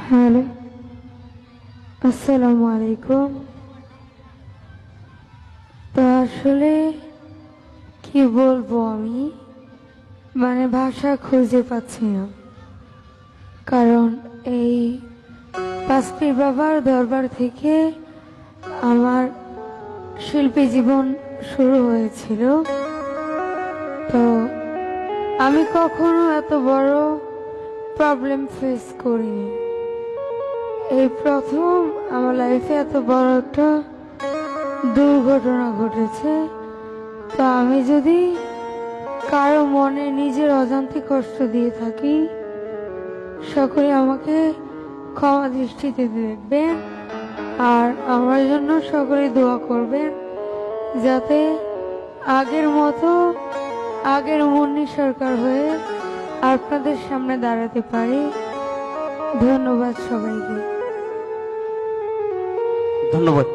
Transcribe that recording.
Hello, আসসালামু আলাইকুম। তো আসলে কি বলবো, আমি ভাষা খুঁজে পাচ্ছি না। কারণ এই পাঁচপীর বাবার দরবার থেকে আমার শিল্পী জীবন শুরু হয়েছিল। তো আমি কখনো এত বড় প্রবলেম ফেস করিনি। এই প্রথম আমার লাইফে এত বড় একটা দুর্ঘটনা ঘটেছে। তো আমি যদি কারো মনে নিজের অজান্তে কষ্ট দিয়ে থাকি, সকলে আমাকে ক্ষমা দৃষ্টিতে দেখবেন আর আমার জন্য সকলে দোয়া করবেন, যাতে আগের মতো আগের মুন্নি সরকার হয়ে আপনাদের সামনে দাঁড়াতে পারি। ধন্যবাদ সবাইকে। ধন্যবাদ।